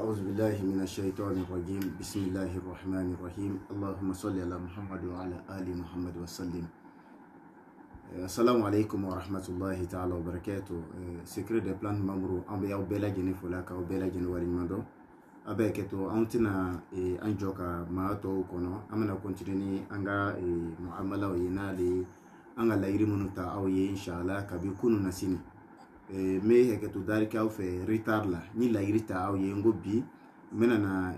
أعوذ بالله من الشيطان الرجيم بسم الله الرحمن الرحيم اللهم صل على محمد وعلى آل محمد وسلم. Assalamu alaikum wa rahmatullahi ta'ala wa barakatuh. Secret de plan mamru ambe yaw bela jeni fola ka bela jeni wari mando abe keto antina anjoka maato kono amana continue anga muamala yinali anga layri munuta awye inshallah kabi kunu nasini me heketo darika au fe retard la ni layri ta awye ngobi menana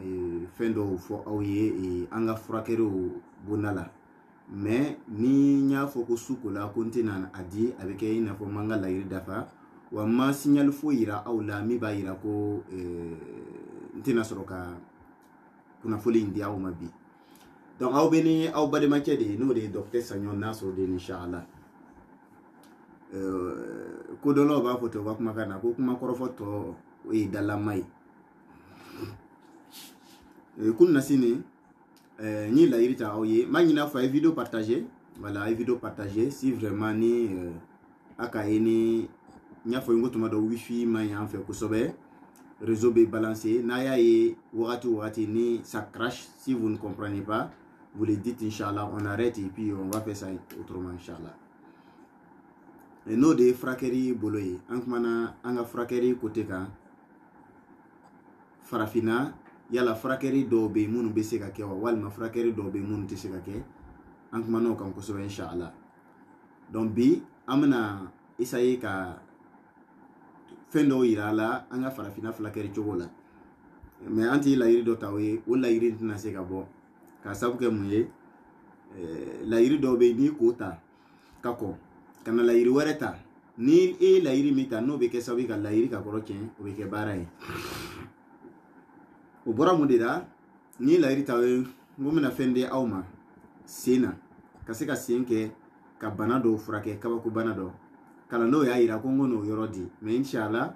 fendo fo awye anga frakero bunala mais ni nya foko sukola kontina adi avec ina fo manga la iri dafa wa ma signal fo ira aw la mi ba ira ko ntina soroka kuna foli india o mabi donc aw beni aw bade makede no de docteur Sagnon Naso de inshallah ko dolo ba foto ba kuma kana ko kuma koro foto e dalla mai kun nasini ni la irita oye magina fa vidéo partager voilà vidéo partager si vraiment ni akaini nya fo ngoto mado wifi manya en fait ko sobe réseau be balancer na ya ye wakati ni ça crash. Si vous ne comprenez pas, vous le dites inchallah, on arrête et puis on va faire ça autrement inchallah. Et no de fraquerie boloye ankmana anga fraquerie côté ka farafina yala frakeri do be munu be se ka ke wal ma frakeri do be munu te se ka ke an kuma no kan ko so inshallah. Donc bi amna isaye ka fendo irala anga farafina frakeri chogola mais anti la iri do tawe wala iri na se ka bo ka sabu ke muye la iri do be ni kota kako kana la iri wareta ni la iri mita no be ke sabu ka la iri ka korochen o be ke barai o bora mudira ni la iri tawe ngomina fende awma sena kaseka senke ka banado frake kaba ku banado kala no ya ira kongo no yorodi mais inshallah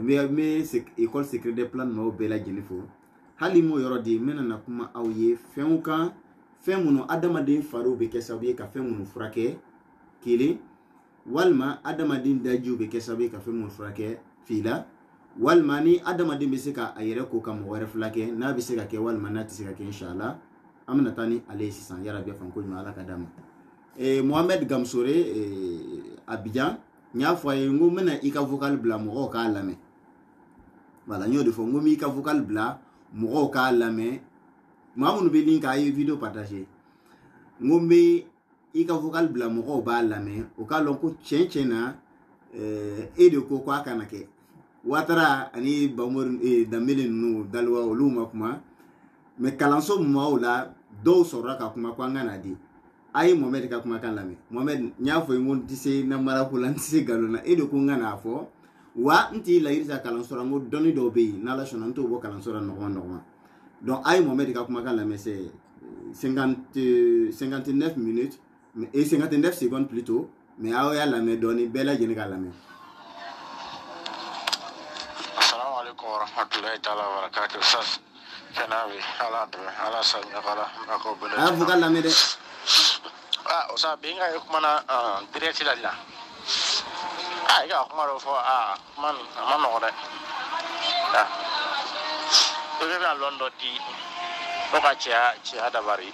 me école secret de plan no bela jenifo halimo yorodi menana kuma awye fenka femuno adamadin faru be kesabe ka femuno frake kile walma adamadin daju be kesabe ka femuno frake fila walmani adama dimbe seka ayere ko kam wore flake na bi seka ke walma nati seka ke inshallah amna tani alayhi san ya rabbi fan ko ma ala kadam Mohamed Gamsore Abidjan nya foye ngomena ika vocal bla mo ka lame wala nyo de fo ngomi ika vocal bla mo ka lame mamun be link ay vidéo partager ngombe ika vocal bla mo ba lame o ka lon ko chenchena de ko kwa kanake watara ani bamor damele no dalwa oluma kuma me kalanso maula do soraka kuma kwanga nadi ay Mohamed ka kuma kan lame Mohamed nya fo ngon tise na mara kulan tise galona edo ko ngana fo wa nti la irisa kalanso rango doni do be na la shona nto bo kalanso ran no donc ay Mohamed ka kuma kan lame c'est 59 minutes et 59 secondes plutôt mais aw ya lame doni bela jeni ka lame. warahmatullahi ta'ala wabarakatuh. Sas kenawi ala sanya kala ako bele bukan la mede osa binga kumana direct la ga kuma ro fo man no de to be na londo di to ka chia da bari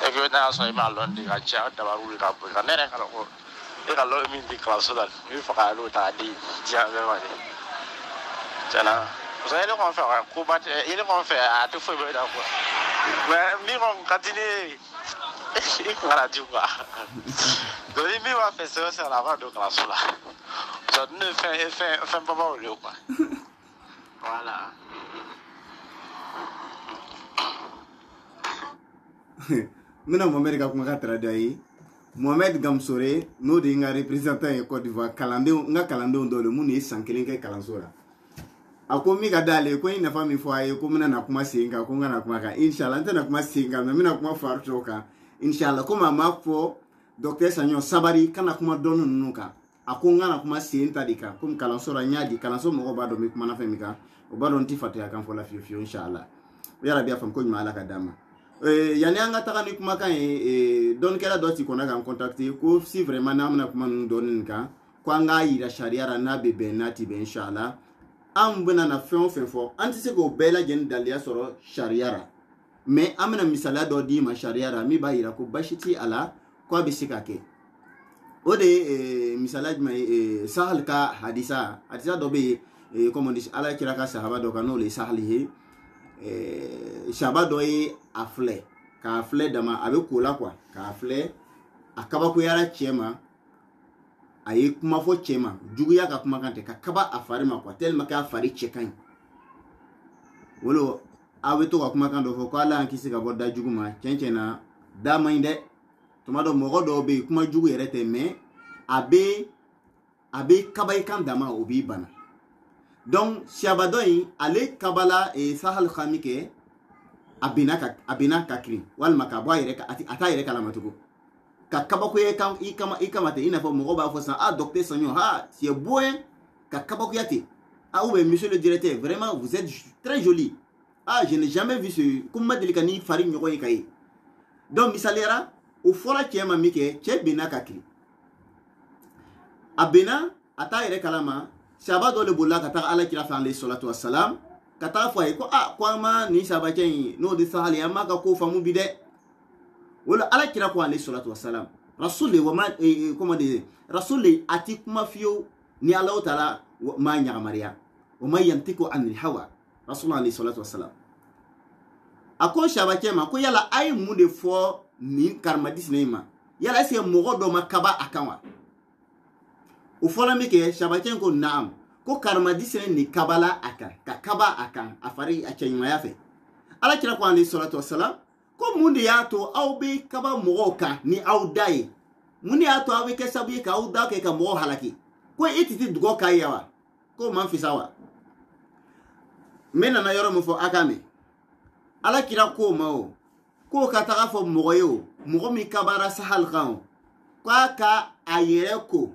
e ke na so ma londi ka chia da baru ka bu ka nere ka ko e ka lo mi di classe dal mi fa ka lo ta di ja be ma de jana vous allez le faire combat il est fait à tout feu da quoi mais mi on continue il va dire quoi donc mi va faire ça sur la va de classe là ça ne fait pas mal quoi voilà mina Mohamed ka kuma ka traduire Mohamed Gamsore no de nga représentant en Côte d'Ivoire kalande nga kalande on dole mun e sankelen ke kalansora ako mi ga dale ko ina fami fo ay ko mina na kuma singa ko nga na kuma ka inshallah ntana kuma singa me mina kuma farto ka inshallah ko mama fo docteur Sagnon sabari kana kuma donu nuka ako nga na kuma sinta dika kum kalansora nyaadi kalanso mo ba do mi kuma na fami ka o ba don ti fatia kan fo la fio inshallah ya rabbi afam ko ma ala kadama yani anga taka ni kuma kan don kera doti kona kan contacter ko si vraiment na amna kuma don ka ko anga ira sharia na bebe nati be inshallah an bena na fɛn o fɛn fɔ an tɛ se k'o bɛɛ lajɛlen daliya sɔrɔ sariya ra mais an bena misaliya dɔ d'i ma sariya ra min b'a yira ko basi ti a la ko a bɛ se ka kɛ o de ye misaliya jumɛn ye Sahal ka hadisa dɔ bɛ yen comme on dit ala kira ka sahaba dɔ kan n'o ye Sahal ye sahaba dɔ ye a filɛ k'a filɛ dama a bɛ ko la quoi k'a filɛ a kabakoyara cɛ ma a ye kuma fɔ cɛ ma juguya ka kuma kan tɛ ka kaba a fari ma quoi tellement que a fari cɛ ka ɲi wolo a bɛ to ka kuma kan dɔ fɔ ko ala y'an kisi ka bɔ da jugu ma tiɲɛ na da man ɲi dɛ tuma dɔ mɔgɔ dɔw bɛ yen kuma jugu yɛrɛ tɛ mais a bɛ kaba i kan dama o b'i bana donc siyaba dɔ in ale kabala Sahal ka min kɛ a bɛna ka kirin walima ka bɔ a yɛrɛ a t'a yɛrɛ kalama tugun ka kabakoya i kama te i n'a fɔ mɔgɔ b'a fɔ sisan docteur Sagnon c'est beau hein ka kabakoya te ou bien monsieur le directeur vraiment vous êtes très joli je n'ai jamais vu ce comme ma deli ka ni fari ɲɔgɔn ye ka ye donc misaliyara o fɔra cɛ ma min kɛ cɛ bɛna ka kirin a bɛna a t'a yɛrɛ kalama sahaba dɔ le bolila ka taga ala kira fɛ alayhi salatu wassalam ka taga fɔ a ye ko ko an ma nin sahabacɛ in n'o de Sahal ye an m'a ka ko faamu bi dɛ wala ala kira ko alayhi salatu wassalam rasul le wama comment dire rasul le ati kuma fiyo ni Allah taala ma ɲagamariya o ma yantiku anil hawa rasul alayhi salatu wassalam ako shabake ma ko yala ay mun de fɔ ni karmadis ne ma yala est-ce que mɔgɔ dɔ ma kaba akan wa o fɔla mi kɛ shabake ko naam ko karmadis ne ni kabala akan ka kaba akan a fari a cɛɲumanya fɛ ala kira ko alayhi salatu wassalam ko mun de y'a to aw bɛ kaba mɔgɔw kan ni aw da ye mun de y'a to aw bɛ kɛ sababu ye k'aw da kɛ ka mɔgɔw halaki ko e tɛ dugɔ k'a ye wa ko man fisa wa n bɛ nana yɔrɔ min fɔ a ka mɛn ala kira ko ma o k'o ka taga fɔ mɔgɔ ye o mɔgɔ min kabara Sahal kan o k'a ka a yɛrɛ ko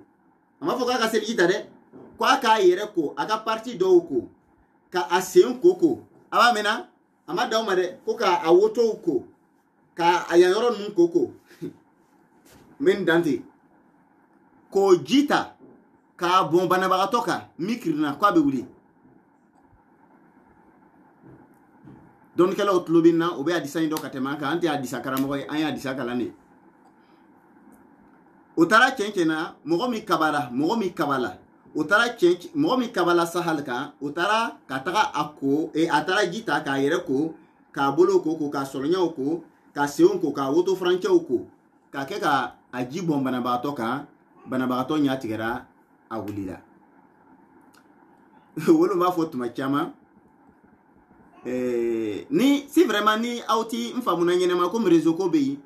a ma fɔ k'a ka seliji ta dɛ k'a k'a yɛrɛ ko a ka parti dɔw ko ka a sen ko a b'a mɛn na a ma d'aw ma dɛ ko ka a wotow ko ka a yan yɔrɔ ninnu ko min dante k'o ji ta k'a bɔn banabagatɔ kan min kirina k'a bɛ wuli dɔnnikɛlaw tulo bɛ na o bɛ hadisa in dɔn ka tɛmɛ an kan an tɛ hadisa karamɔgɔ ye an ye hadisa kalan de o taara cɛn na mɔgɔ min kabala o taara mɔgɔ min kabala Sahal kan o taara ka taga a ko a taara ji ta k'a yɛrɛ ko k'a bolo ko k'a sɔrɔɲɛw ko k'a senw ko k'a woto furancɛw ko k'a kɛ ka a ji bɔn banabagatɔ kan banabagatɔ ɲɛ tigɛra a wulila wolo b'a fɔ tuma caman ni si vraiment ni aw ti n faamuna ɲɛnɛma comme réseau ko bɛ yen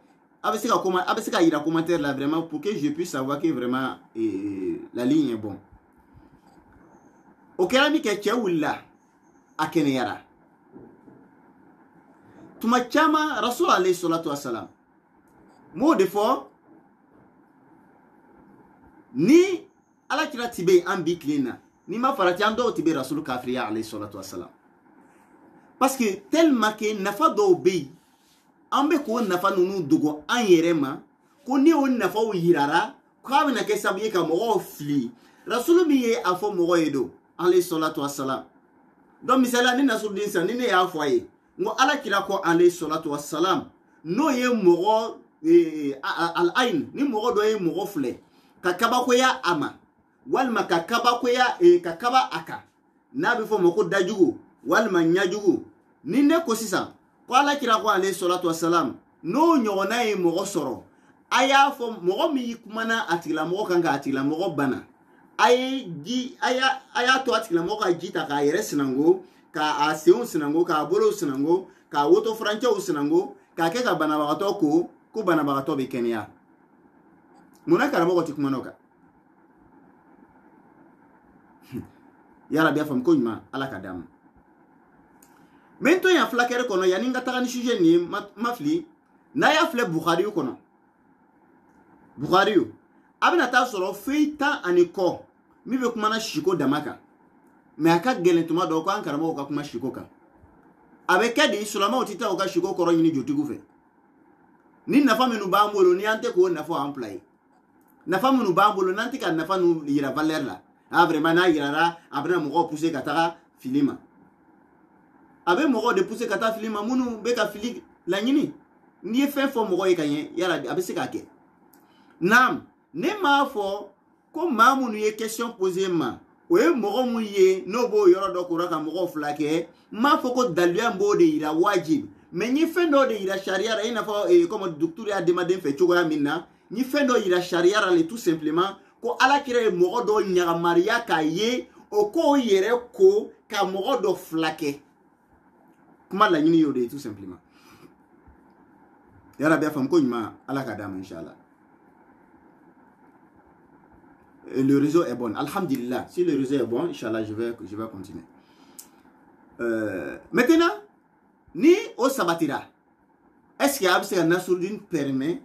a bɛ se ka yira commentaire la vraiment pour que je puisse savoir que vraiment la ligne est bon o kɛra min kɛ cɛ wulila a kɛnɛyara tuma caman rasul alayhi salatu wassalam m'o de fɔ ni ala kira ti bɛ an bi tile na ni ma farati an dɔw ti bɛ rasul kafiriya alayhi salatu wassalam parce que tellement que nafa dɔw bɛ yen an bɛ k'o nafa ninnu dogo an yɛrɛ ma ko ni o nafaw yirara k'a bɛna kɛ sababu ye ka mɔgɔw fili rasul min ye a fɔ mɔgɔ ye don alayhi salatu wassalam donc misala ni Nasruddin san ni ne y'a fɔ a ye ngo ala kira ko alayhi salatu wassalam n'o ye mɔgɔ al-ain ni mɔgɔ dɔ ye mɔgɔ filɛ ka kabakoya a ma walima ka kabakoya ka kaba a kan n'a bɛ fɔ ma ko dajugu walima ɲajugu ni ne ko sisan ko ala kira ko alayhi salatu wassalam n'o ɲɔgɔnna ye mɔgɔ sɔrɔ a y'a fɔ mɔgɔ min kumana a tigilamɔgɔ kan k'a tigilamɔgɔ bana a y'a to a tigilamɔgɔ ka ji ta k'a yɛrɛ sinango k'a senw sinango k'a bolow sinango k'a woto furancɛw sinango k'a kɛ ka banabagatɔ ko banabagatɔ bɛ kɛnɛya munna karamɔgɔ ti kuma n'o kan yarabi a faamu ko ɲuman ala ka d'a ma mais n to yan fulakɛrɛ kɔnɔ yanni n ka taga ni sujet nin ye ma fili n'a y'a filɛ Bukhariyu kɔnɔ Bukhariyu a bɛna taa sɔrɔ fɛn 10 ani kɔ min bɛ kumana siko dama kan mais a ka gɛlɛn tuma dɔw ko an karamɔgɔw ka kuma siko kan a bɛ kɛ de silamɛw tɛ taa u ka siko kɔrɔ ɲini jotigiw fɛ ni nafa minnu b'an bolo ni an tɛ k'o nafa employer nafa minnu b'an bolo n'an tɛ ka nafa ninnu yira valeur la vraiment n'a yirara a bɛna mɔgɔw pousser ka taga filima abe mogo de pousser kata filima munu be ka fili la nyini ni ye fɛn fɔ mɔgɔ ye ka ɲɛ yala a bɛ se k'a kɛ naam ne m'a fɔ ko maa minnu ye question poser ma o ye mɔgɔ mun ye n'o b'o yɔrɔ dɔ kora ka mɔgɔw fila kɛ m'a fɔ ko daliluya b'o de yira wajib mais n ye fɛn dɔ de yira sariya la i n'a fɔ comme docteur y'a demander fɛ cogoya min na n ye fɛn dɔ yira sariya la le tout simplement ko alakira ye mɔgɔ dɔ ɲagamariya k'a ye o k'o yɛrɛ ko ka mɔgɔ dɔ fila kɛ kuma laɲini y'o de ye tout simplement yara b'a faamu ko ɲuman ala ka d'a ma inchallah le réseau est bon alhamdulillah si le réseau est bon inchallah je vais continuer maintenant ni o sabatira est-ce que a bɛ se ka Nasruddin permet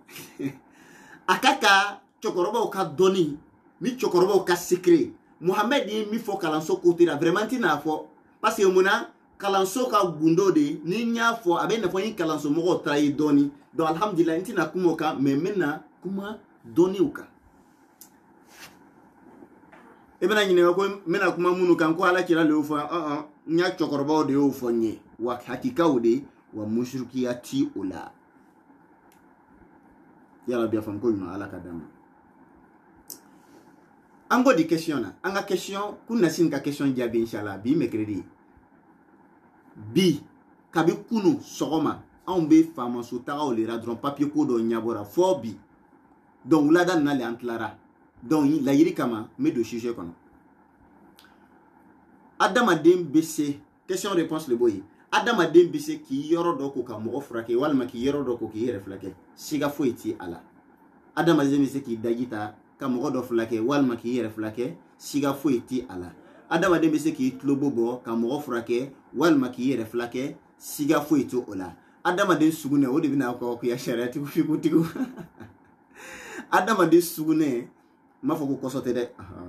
a ka ka cɛkɔrɔbaw ka dɔnni ni cɛkɔrɔbaw ka secret Muhammed ye min fɔ kalanso côté la vraiment ti n'a fɔ parce que mun na kalanso ka gundo de ni n y'a fɔ a bɛ nafa ni kalanso mɔgɔw ta ye dɔɔni donc alhamdulillah n tɛna kuma o kan mais n bɛna kuma dɔnniw kan i bɛna ɲininka ko n bɛna kuma minnu kan ko alakira de y'o fɔ n y'a cɛkɔrɔbaw de y'o fɔ n ye wa hakikaw de wa mushrikiya ti o la yala bi a faamu ko ɲuman ala ka d'a ma an ko di question na an ka question kun Nasin ka question jaabi inchallah bi mercredi bi kabi kunu sɔgɔma anw bɛ faamaso tagaw le ra dɔrɔn papier ko dɔ ɲɛbɔra fɔ bi donc wulada nana le an tilara donc layiri kama n bɛ don sujet kɔnɔ adamaden bɛ se question réponse le b'o ye adamaden bɛ se k'i yɔrɔ dɔ ko ka mɔgɔ furakɛ walima k'i yɔrɔ dɔ ko k'i yɛrɛ furakɛ siga foyi ti a la adamaden bɛ se k'i daji ta ka mɔgɔ dɔ furakɛ walima k'i yɛrɛ furakɛ siga foyi ti a la adamaden bɛ se k'i tulobo bɔ ka mɔgɔ furakɛ walima k'i yɛrɛ furakɛ siga foyi ti o la adamaden sugunɛ o de bɛna kɔ k'ya sariyatigiw fikutigiw adamaden sugunɛ n m'a fɔ ko kɔsɔ tɛ dɛ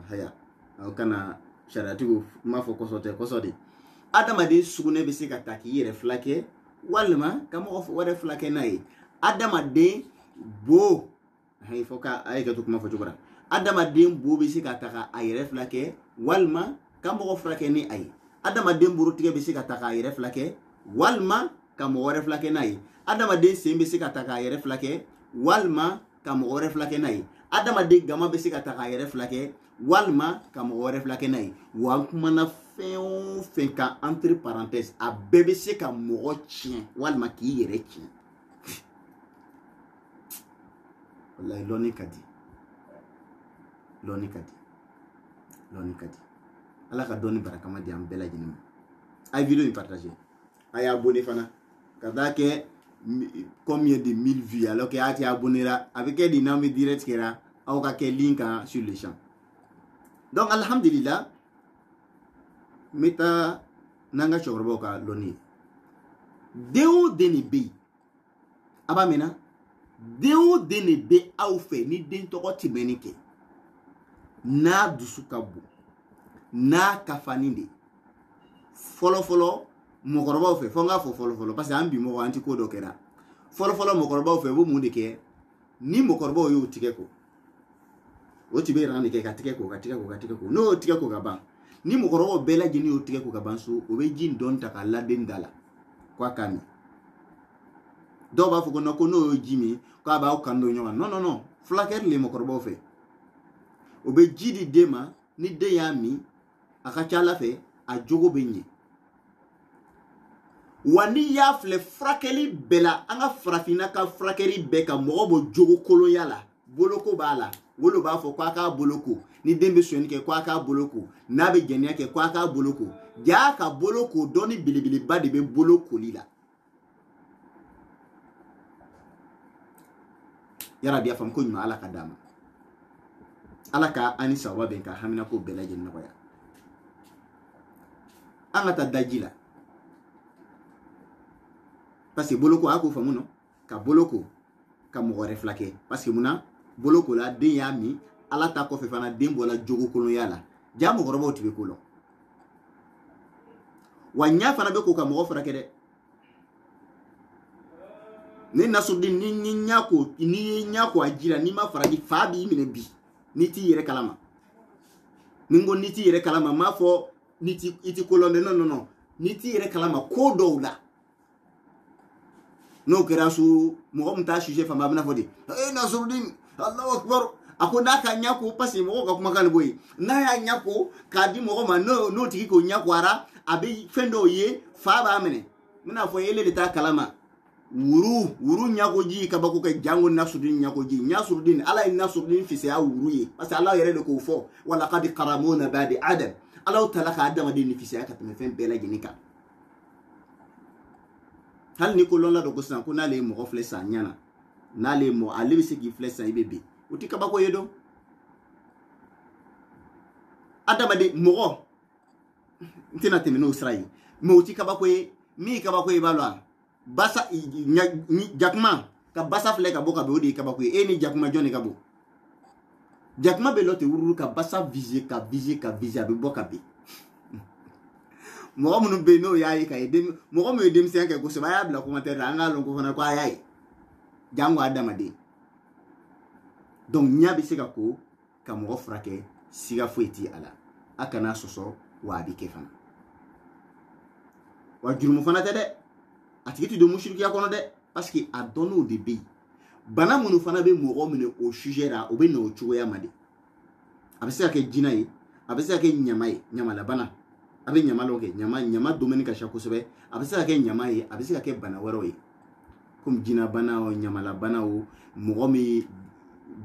haya aw kana sariyatigiw n m'a fɔ kɔsɔ tɛ kɔsɔ de adamaden sugunɛ bɛ se ka ta k'i yɛrɛ furakɛ walima ka mɔgɔ wɛrɛ furakɛ n'a ye adamaden bo il faut ka a ye kɛ to kuma fɔ cogo la adamaden bo bɛ se ka ta k'a yɛrɛ furakɛ walima ka mɔgɔ furakɛ ni a ye adamaden borotigɛ bɛ se ka ta k'a yɛrɛ furakɛ walima ka mɔgɔ wɛrɛ furakɛ n'a ye adamaden sen bɛ se ka ta k'a yɛrɛ furakɛ walima ka mɔgɔ wɛrɛ furakɛ n'a ye adamaden gama bɛ se ka ta k'a yɛrɛ furakɛ walima ka mɔgɔ wɛrɛ furakɛ n'a ye wa n kumana fɛn o fɛn kan entre parenthèses a bɛɛ bɛ se ka mɔgɔ tiɲɛ walima k'i yɛrɛ tiɲɛ wallahi lɔnni ka di lɔnni ka di lɔnni ka di ala ka dɔnni barakama di an bɛɛ lajɛlen ma a ye vidéo in partager a y'a abonné fana ka taa kɛ combien de 1000 vues alors que a ti abonné la a bɛ kɛ di n'an bɛ direct kɛra aw ka kɛ link kan sur le champ donc alhamdulillah n bɛ taa n'an ka cɛkɔrɔbaw ka lɔnni ye den o den de bɛ yen a b'a mɛn na den o den de bɛ aw fɛ ni den tɔgɔ tɛmɛni kɛ n'a dusu ka bon n'a kafani de fɔlɔfɔlɔ mɔgɔkɔrɔbaw fɛ fɔ n k'a fɔ fɔlɔfɔlɔ parce que an bi mɔgɔ an ti ko dɔ kɛra fɔlɔfɔlɔ mɔgɔkɔrɔbaw fɛ u bɛ mun de kɛ ni mɔgɔkɔrɔbaw y'o tigɛ ko o tun bɛ ran de kɛ ka tigɛ ko ka tigɛ ko ka tigɛ ko n'o y'o tigɛ ko ka ban ni mɔgɔkɔrɔbaw bɛɛ lajɛlen y'o tigɛ ko ka ban so o bɛ ji dɔɔni ta k'a laden da la k'a k'a min dɔw b'a fɔ ko n'o y'o ji min k'a b'aw kan don ɲɔgɔn non non non fulakɛ de mɔgɔkɔrɔbaw fɛ o bɛ ji di den ma ni den y'a min a ka ca ala fɛ a jogo bɛ ɲɛ wa n'i y'a filɛ furakɛli bɛɛ la an ka farafinna ka furakɛli bɛɛ ka mɔgɔ bɔ jogo kolonya la boloko b'a la wolo b'a fɔ k'a k'a bolo ko ni den bɛ sonyɛni kɛ k'a k'a bolo ko n'a bɛ jɛnɛya kɛ k'a k'a bolo ko jaa ka bolo ko dɔnni belebeleba de bɛ bolo koli la yarabi a faamu ko ɲuman ala ka d'a ma ala ka an ni sababa bɛn ka hamina ko bɛɛ lajɛlen nɔgɔya an ka taa daji la parce que boloko a ko faamu no ka boloko ka mɔgɔ wɛrɛ fila kɛ parce que munna boloko la den y'a min ala ta kɔfɛ fana den bɔra jogo kolonya la ja mɔgɔkɔrɔbaw tun bɛ ko lɔ wa ɲa fana bɛ ko ka mɔgɔ furakɛ dɛ ni Nasruddin ni ɲa ko ni ye ɲa ko a ji la n'i ma faraji fa b'i minɛ bi n'i t'i yɛrɛ kalama ni n ko n'i t'i yɛrɛ kalama n m'a fɔ iti kolonde non niti yɛrɛ kalama ko dɔw la n'o kɛra su mɔgɔ min t'a sujet fama a bɛna fɔ de Nasrudin Allahu Akbar a ko n'a ka ɲako parce que mɔgɔw ka kumakan de b'o ye n'a y'a ɲako k'a di mɔgɔ ma n'o tigi k'o ɲakoara a bɛ fɛn dɔw ye fa b'a minɛ n bɛna fɔ ele de t'a kalama wuru ɲakoji kabako kɛ jango Nasrudin ɲakoji Nasrudin ala ye Nasrudin fisaya wuru ye parce que ala yɛrɛ de k'o fɔ wala qad karamuna ba'di adam ala tala ka adamaden ni fisaya ka tɛmɛ fɛn bɛɛ lajɛlen kan hali ni ko lɔnla dɔ ko sisan ko n'ale ye mɔgɔ filɛ san ɲana n'ale ye mɔgɔ ale bɛ se k'i filɛ san i bɛ bin o tɛ kabako ye dɔn adamaden mɔgɔ n tɛna tɛmɛ n'o sira ye mɛ o tɛ kabako ye min ye kabako ye b'a lɔ a basa jakuma ka basa filɛ ka bɔ ka bɛn o de ye kabako ye e ni jakuma jɔn de ka bɔ jakuma bɛ lɔ ten wururu ka basa viser a bɛ bɔ ka bin mɔgɔ minnu bɛ yen n'o y'a ye ka ye mɔgɔ min ye denmisɛn kɛ kosɛbɛ a y'a bila commentaire la an k'a lɔn ko fana ko a y'a ye jango adamaden donc ɲa bɛ se ka ko ka mɔgɔ furakɛ siga foyi ti a la a kana sɔsɔ wa a bɛ kɛ fana wa jurumu fana tɛ dɛ a tigi tɛ don musirikiya kɔnɔ dɛ parce que a dɔnn'o de bɛ yen bana minnu fana bɛ mɔgɔ minɛ o sujet la o bɛ na o cogoya ma de a bɛ se ka kɛ jinɛ ye a bɛ se ka kɛ ɲama ye ɲamalabana a bɛ ɲama lɔ kɛ ɲama domaine ka ca kosɛbɛ a bɛ se ka kɛ ɲama ye a bɛ se ka kɛ bana wɛrɛw ye comme jinabana o ɲamalabana o mɔgɔ min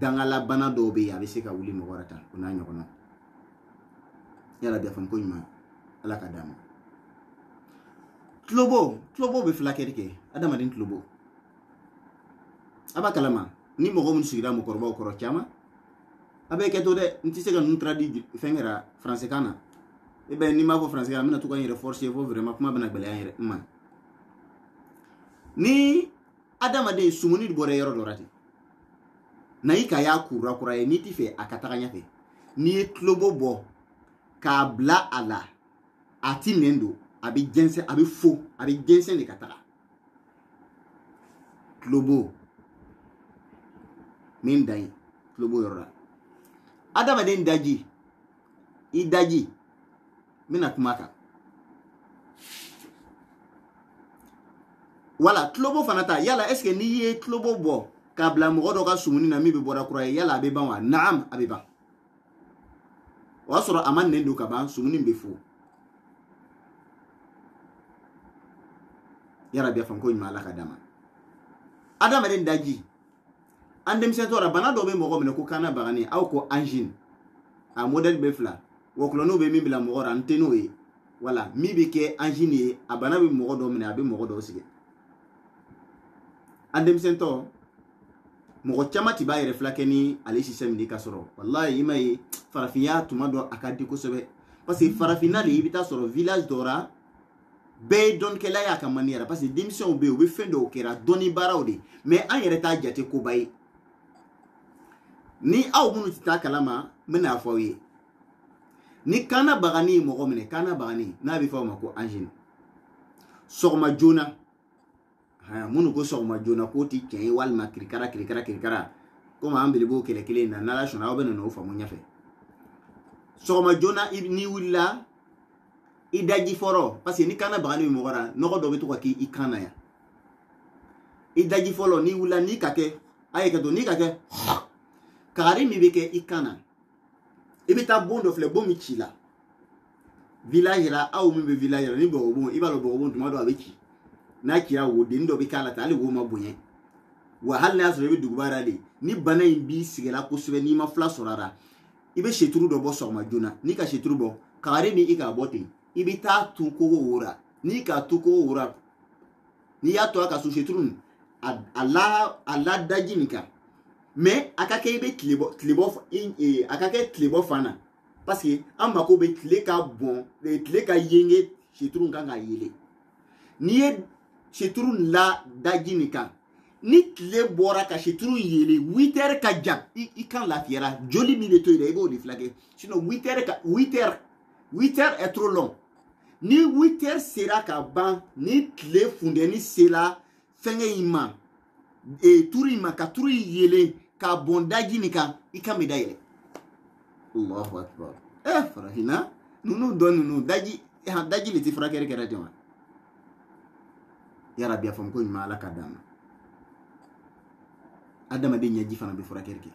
dangalabana dɔw bɛ yen a bɛ se ka wuli mɔgɔ wɛrɛ ta o n'a ɲɔgɔnna yala bi a faamu ko ɲuman ala ka d'a ma tulobo bɛ fulakɛli kɛ adamaden tulobo a b'a kalama ni mɔgɔ minnu sigira mɔgɔkɔrɔbaw kɔrɔ caman a bɛ kɛ to dɛ n tɛ se ka ninnu traduit fɛn kɛra français kan na e bɛ n'i m'a fɔ français kan na n bɛna to ka n yɛrɛ forcer fo vraiment kuma bɛna gɛlɛya n yɛrɛ ma ni adamaden sumuni bɔra yɔrɔ dɔ la ten na i ka y'a kura ye n'i t'i fɛ a ka taga ɲɛfɛ n'i ye tulobo bɔ k'a bila a la a ti nɛn don a bɛ jɛnsɛn a bɛ fo a bɛ jɛnsɛn de ka taga tulobo min dan ye tulobo yɔrɔ la adamaden daji i daji n bɛna kuma kan wala tulobo fana ta yala est ce que n'i ye tulobo bɔ k'a bila mɔgɔ dɔ ka sumuni na min bɛ bɔra kura ye yala a bɛ ban wa naam a bɛ ban o y'a sɔrɔ a ma nɛn don ka ban sumuni bɛ fo yala bɛ faamu ko ɲuman ala ka d'a ma adamaden daji an denmisɛntɔ la bana dɔ bɛ mɔgɔ minɛ ko kanna bagani aw ko angine a modèle bɛ fila wɔkulɔninw bɛ min bila mɔgɔ la n tɛ n'o ye wala min bɛ kɛ angine ye a bana bɛ mɔgɔ dɔ minɛ a bɛ mɔgɔ dɔw sɛgɛn an denmisɛntɔ mɔgɔ caman tɛ b'a yɛrɛ fulakɛ ni ale système de ka sɔrɔ walayi i ma ye farafinya tuma dɔ a ka di kosɛbɛ parce que farafinna de i bɛ taa sɔrɔ village dɔ la bɛɛ ye dɔnnikɛla y'a ka manière parce que denmisɛnw bɛ yen u bɛ fɛn dɔw kɛra dɔnni baaraw de mais an yɛrɛ t'a jate koba ye ni aw minnu tɛ taa kalama n bɛna fɔ aw ye ni kanna bagani ye mɔgɔ minɛ kanna bagani n'a bɛ fɔ o ma ko angine sɔgɔma joona minnu ko sɔgɔma joona k'o tɛ tiɲɛ ye walima kirikara komi an bɛɛ b'o kɛlɛ kelen in na n'ala sɔnna aw bɛ na o faamu ɲɛfɛ sɔgɔma joona n'i wulila i daji fɔlɔ parce que ni kanna bagani bɛ mɔgɔ la nɔgɔ dɔ bɛ to ka k'i kan na yan i daji fɔlɔ n'i wulila n'i ka kɛ a ye kɛ to n'i ka kɛ kagari min bɛ kɛ i kan na i bɛ taa bon dɔ filɛ bon min ci la village la aw min bɛ village la ni bɔgɔbon i b'a dɔn bɔgɔbon tuma dɔ a bɛ ci n'a cira woden dɔ bɛ k'a la tan hali wo ma bonya wa hali n'a sɔrɔ i bɛ duguba la de ni bana in b'i sɛgɛnna kosɛbɛ n'i ma fila sɔrɔ a la i bɛ sɛturu dɔ bɔ sɔgɔma joona n'i ka sɛturu bɔ kagari min i k'a bɔ ten i bɛ taa tu kogo wora n'i k'a tu kogo wora n'i y'a to a ka so sɛturu a la daji nin kan mais a ka kɛ i bɛ a ka kɛ tilebɔ fan na parce que an mako bɛ tile ka bɔn tile ka yenge sɛturu kan ka yele n'i ye sɛturu la daji nin kan ni tile bɔra ka sɛturu yele 8 heures ka jan i kan lafiyara joli min de to yen i b'o de filakɛ sinon 8 heures est trop long ni 8 heures sera ka ban ni tile funtɛni sera fɛngɛ in ma turu in ma ka turu yele ka bɔn daji nin kan i kan bɛ dayɛlɛ Allahu akbar farafinna nunu don nunu daji le ti furakɛli kɛra ten wa yarabi a fɔ ko ɲuman ala ka d'a ma adamaden ɲɛji fana bɛ furakɛli kɛ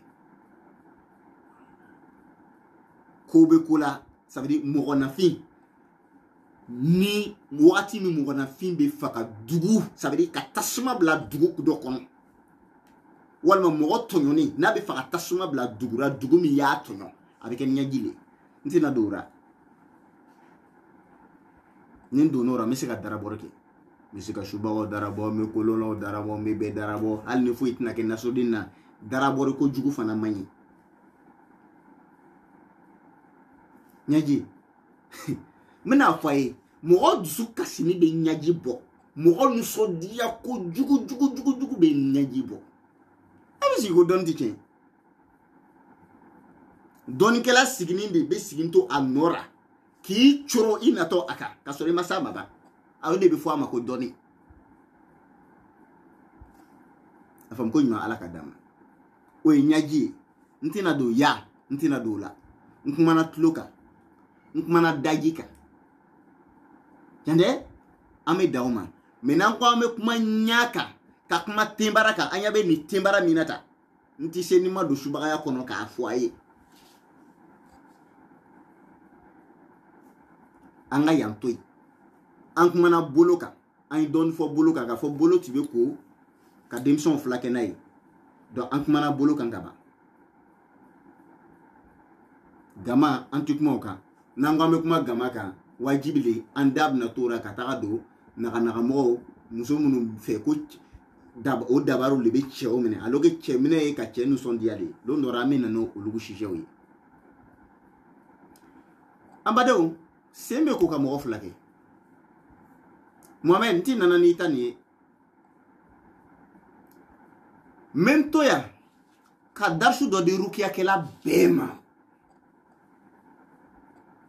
ko bɛ ko la ça veut dire mɔgɔnafin ni wagati min mɔgɔnafin bɛ faga dugu ça veut dire ka tasuma bila dugu dɔ kɔnɔ walima mɔgɔ tɔɲɔni n'a bɛ faga tasuma bila dugura dugu min y'a tɔɲɔ a bɛ kɛ ɲɛji le n tɛna don o la ni n donna o la n bɛ se ka darabɔ kɛ n bɛ se ka subagaw darabɔ n bɛ kolonlaw darabɔ n bɛ bɛɛ darabɔ hali ni foyi tɛna kɛ nasoden na darabɔ ko jugu fana man ɲi ɲɛji n bɛna fɔ a ye mɔgɔ dusu kasini bɛ ɲɛji bɔ mɔgɔ nisɔndiya ko jugu bɛ ɲɛji bɔ a bɛ sigi ko dɔnni tɛ tiɲɛ dɔnnikɛla siginin de bɛ sigin to a nɔ la k'i coro i natɔ a kan ka sɔrɔ i ma s'a ma ban a de bɛ fɔ a ma ko dɔnni a fɔ ko ɲuman ala ka d'a ma o ye ɲɛji ye n tɛna don ya n tɛna don o la n kumana tulo kan n kumana daji kan jandɛ an bɛ dan o ma mɛ n'an ko an bɛ kuma ɲa kan ka kuma tenbara kan an ɲɛ bɛ nin tenbara min na ta n tɛ se ni ma don subagaya kɔnɔ k'a fɔ a ye an ka yan to yen an kumana bolo kan an ye dɔɔni fɔ bolo kan k'a fɔ bolo tun bɛ ko ka denmisɛnw fila kɛ n'a ye donc an kumana bolo kan ka ban gama an tɛ kuma o kan n'an ko an bɛ kuma gama kan wajibi le an da bɛna t'o la ka taga don naganagamɔgɔw muso minnu fɛ ko o dabaru de bɛ cɛw minɛ alors que cɛ minɛ ye ka cɛ nisɔndiya de don dɔ la an bɛ na n'olu sisiw ye an badenw sen bɛ ko ka mɔgɔ fila kɛ Mohamed n ti nana n'i ta nin ye n bɛ n to yan ka darisu dɔ di rukiyakɛla bɛɛ ma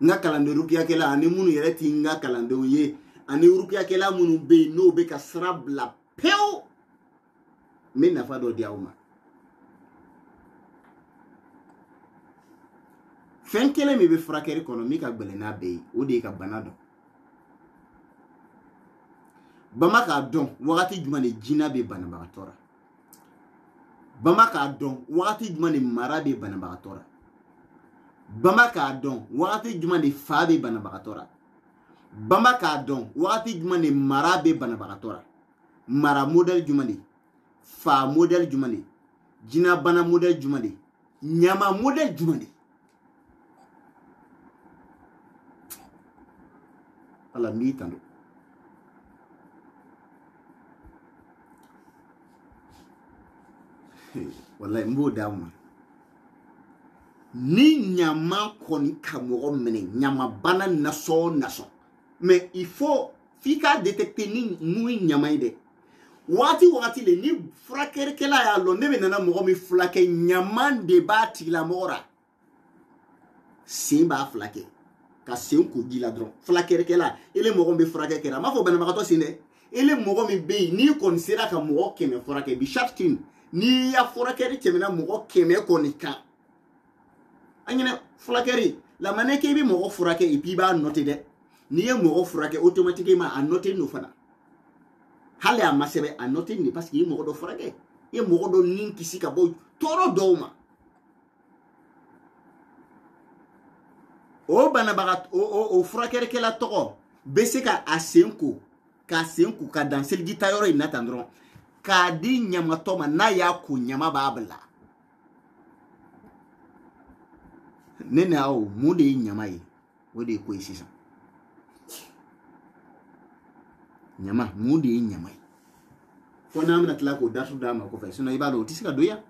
n ka kalanden rukiyakɛla ani minnu yɛrɛ ti n ka kalandenw ye ani rukiyakɛla minnu bɛ yen n'o bɛ ka sira bila pewu n bɛ nafa dɔ di aw ma fɛn kelen min bɛ furakɛli kɔnɔ min ka gɛlɛn n'a bɛɛ ye o de ye ka bana dɔn bama k'a dɔn wagati jumɛn de jinɛ bɛ banabagatɔ la bama k'a dɔn wagati jumɛn de mara bɛ banabagatɔ la bama k'a dɔn wagati jumɛn de fa bɛ banabagatɔ la bama k'a dɔn wagati jumɛn de mara bɛ banabagatɔ la mara modèle jumɛn de fa modèle jumɛn de jinɛ bana modèle jumɛn de ɲama modèle jumɛn de ala n b'i tando wallahi n b'o d'aw ma ni ɲama kɔni ka mɔgɔ minɛ ɲama bana nasɔn nasɔn mais il faut f'i ka détecter ni mun ye ɲama ye dɛ wagati le ni furakɛlikɛla y'a lɔn ne bɛ nana mɔgɔ min fulakɛ ɲama de b'a tigilamɔgɔ la sen b'a fulakɛ ka sen ko ji la dɔrɔn fulakɛlikɛla ele mɔgɔ min bɛ furakɛ kɛra a m'a fɔ banabagatɔ sen dɛ ele mɔgɔ min bɛ yen n'i kɔni sera ka mɔgɔ 100 furakɛ bi chaque team n'i ya furakɛli tɛmɛna mɔgɔ 100 kɔni kan an ɲinɛ furakɛli la manière k'i bɛ mɔgɔ furakɛ et puis i b'a noter dɛ n'i ye mɔgɔ furakɛ automatiquement a noter n'o fana hali a ma sɛbɛn a noter ni parce que i ye mɔgɔ dɔ furakɛ i ye mɔgɔ dɔ ni kisi ka bɔ tɔɔrɔ dɔw ma o banabaga o furakɛlikɛla tɔgɔ bɛ se ka a sen ko ka dan seliji ta yɔrɔ in na tan dɔrɔn k'a di ɲamatɔ ma n'a y'a ko ɲama b'a bila ne na o mun de ye ɲama ye o de ye ko ye sisan ɲama mun de ye ɲama ye fo n'an bɛna tila k'o datu d'a ma kɔfɛ sinon i b'a dɔn o tɛ se ka don yan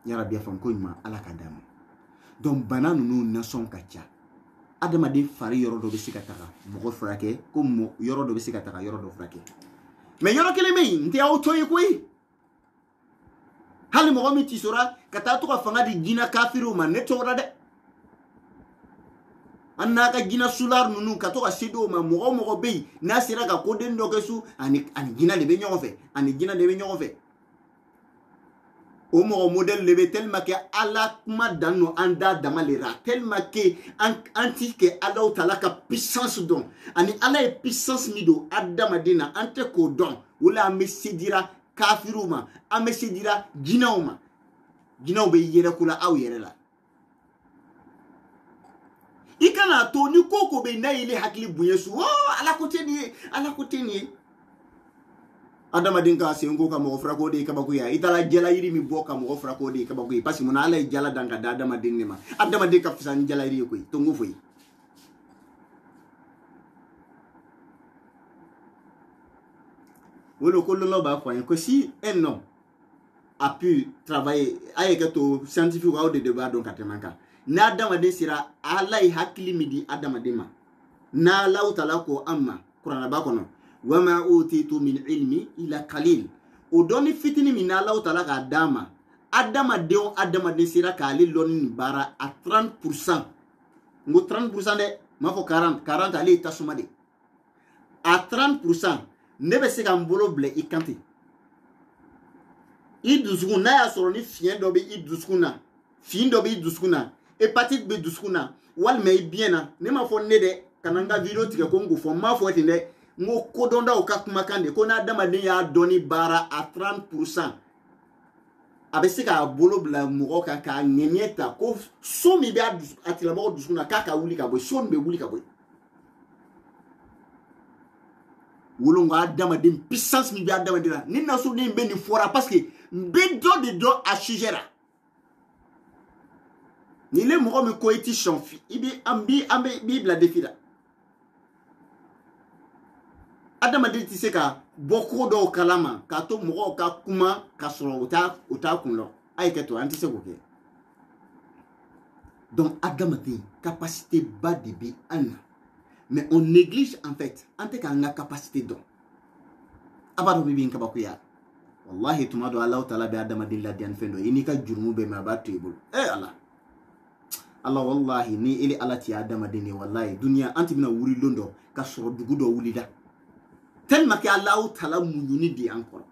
yarabi a fɔ ko ɲuman ala ka d'a ma donc bana ninnu nasɔn ka ca adamaden fari yɔrɔ dɔ bɛ se ka taga mɔgɔ furakɛ ko yɔrɔ dɔ bɛ se ka taga yɔrɔ dɔ furakɛ mais yɔrɔ kelen bɛ yen n tɛ aw to ye koyi hali mɔgɔ min tisora ka taa to ka fanga di jinɛ kafiriw ma ne tɔgɔ la dɛ an n'a ka jinɛ sular ninnu ka to ka se dɔw ma mɔgɔ bɛ yen n'a sera ka koden dɔ kɛ su ani jinɛ de bɛ ɲɔgɔn fɛ ani jinɛ de bɛ ɲɔgɔn fɛ o mo modèle lebe tellement que ala kuma dano anda damalera tellement que antique ala utala ka puissance don ani ala e puissance mi do adamadina ante ko don wala amesidira kafiruma amesidira jinauma jinaw be yere kula aw yere la ikana to ni koko be na ile hakili bunyesu ala kote ni adama dinka sengo ka mo frako de ka bakuya itala jala yiri mi boka mo frako de ka bakuya parce que mon ala jala danka da adama dinema adama de ka fisan jala yiri ko to ngofo wolo ko lo ba fo ko si un homme a pu travailler avec to scientifique ou de débat donc atemanka na adama de sira ala hakili midi adama de ma na lautala ko amma qur'ana ba kono wama utitu min ilmi ila qalil o doni fitini min Allah taala ka dama adama de sira ka ali loni bara a 30%. Ngo 30% de ma fo 40 ali tasuma de a 30% ne be se ka mbolo ble ikanti idusukuna ya soro ni fien do be idusukuna fin do be idusukuna hepatite be dusukuna wal me biena ne ma fo ne de kananga video tike ko ngo fo ma fo tinde ngo kodonda o kakumakande ko na dama de ya doni bara a 30% abesika bolo bla mugo ka nyeta ko so mi be atila mo dusuna kaka wuli ka boy so be wuli ka boy wulunga dama de puissance mi be dama de la ni na so ni be ni fora parce que be do a chigera ni le mugo mi ko eti chanfi ibi ambi bibla defida adama de ti se ka boko do kalama ka to mo ka kuma ka soro uta kunlo ay ke to anti se ko ke donc adama de capacité bas de bi ana mais on néglige en fait ante ka nga capacité don abado bi bin ka bakuya wallahi tumado Allah taala bi adama de la dian fendo ini ka jurmu be ma ba tebul Allah wallahi ni ili alati adama de ni wallahi dunia anti bina wuri londo ka soro dugu do wulida tellement que Allah taala munyuni di encore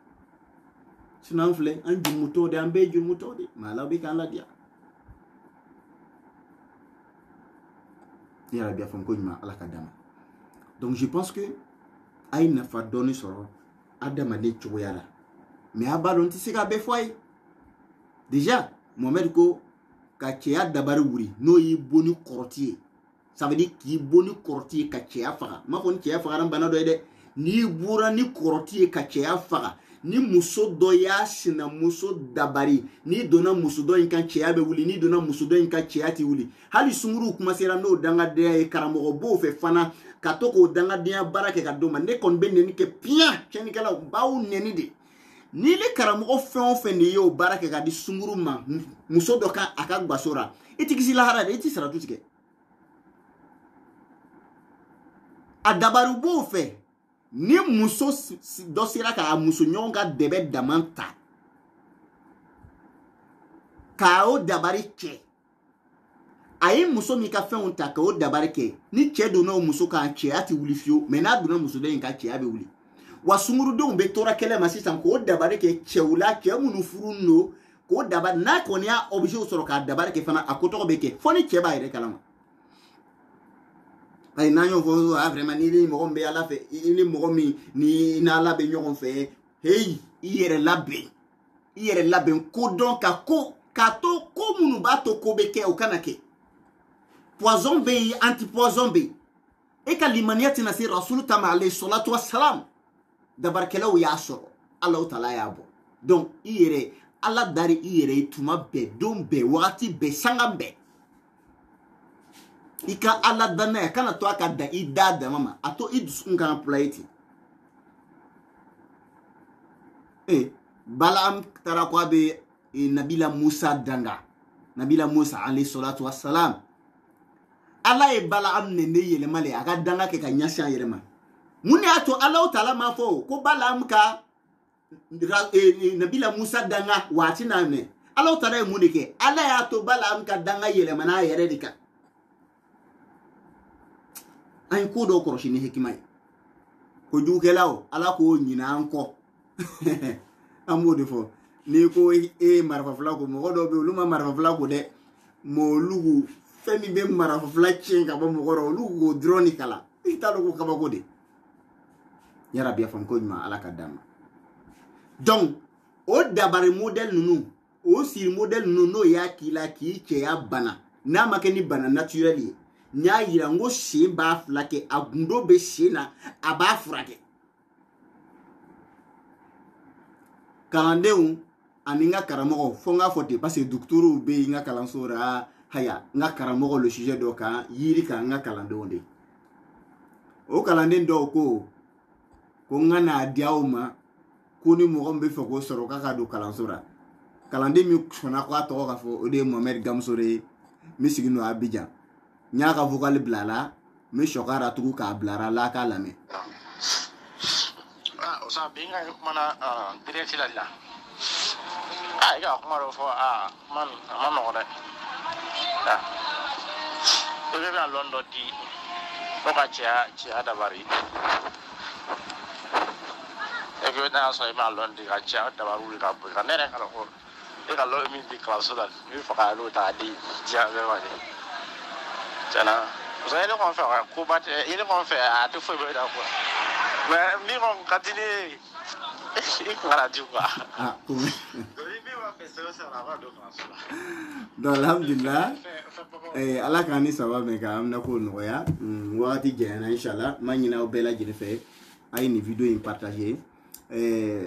sinon fle an jumuto de ambe jumuto de mala bi kan la dia ya rabia fam ko nyuma ala kadama donc je pense que ayna fa donner sur adama de choyala mais abadon ti sika be foy déjà Mohamed ko ka cheya dabar wuri no yi boni kortier ça veut dire ki boni kortier ka cheya faga ma fon cheya faga ran bana do de ni bura ni koroti ka cheya faga ni muso do ya sina muso dabari ni dona muso do in kan cheya be wuli ni dona muso do in kan cheya ti wuli hali sunguru kuma sera no danga de karamo bo fe fana ka to ko danga dia barake ka do man ne kon be ne ni ke pia cheni kala bawu neni de ni le karamo fe ne yo barake ka di sunguru ma muso do kan aka gbasora itikisi la harade iti sara tutike adabaru bo fe ni muso do sira ka muso nyonga debe damanta ka o dabari ke ayi muso mi ka fe unta ka o dabari ke ni che do no muso ka che ati wuli fio me na do no muso de ka che abe wuli wasunguru do be tora kele masisan ko dabari ke che wula ke munu furu no ko dabari na ko ni a obje soro ka dabari ke fana akoto be ke foni che ba ire kalama ay nanyo vo vraiment ni mo gombe ala fe ni mo gomi ni na la be nyon fe hey yere labe ko don ka to ko munu ba to ko be ke o kanake poison be anti poison be e ka limaniyati na si rasul tama alayhi salatu wassalam dabar kelaw ya so Allah taala ya bo donc yere ala dari yere tuma be don be wati be sangambe ika ala dana kana to aka da idada mama ato idus ngana plaiti Balaam tara kwa be Nabila Musa danga Nabila Musa alayhi salatu wassalam ala e Balaam ne yele male aga danga ke ka nyasha yelema muni ato Allah taala ma fo ko Balaam ka Nabila Musa danga wati na ne Allah taala e muni ke ala ya to Balaam ka danga yelema na yere dika ay ko do koroshi ni hekimai ko juke lawo ala ko nyina anko amode fo ni ko marfa fla ko mo do be luma marfa fla ko de mo lugu femi be marfa fla chenga ba mo goro lugu drone kala italo ko kaba ko de ya rabbi fam ko ma ala kadama donc o dabari model nunu o sir model nunu no ya kila ki che ya bana na makeni bana naturally nya yira ngo she ba flake agundo be shena aba frake kalandeu aninga karamogo fonga fote parce que docteur be nga kalansora haya nga karamogo le sujet do ka yiri ka nga kalando nde o kalande do ko nga na diauma kuni mo gombe foko soro ka do kalansora kalande mi sona ko to ka fo ode Mohamed Gamsore mi sigino Abidjan nya ka vocal blala mi shokara tuku ka blara la ka lame o sa binga mana direct la ya kuma ro fo man no re to be na londo di o ka chia da bari e ke na so ma londi ka chia da baru ka bu ka nere ka ko e ka lo mi di classe da mi fa ka lo ta di chia be ma de jana so ele ko fa ko ba ele ko fa to fo be da ko mais mi ko katini ngara di quoi comme donc alhamdulillah ala kani saba me ka amna ko noya wati jena inshallah manyina o bela jine fe ay ni video in partager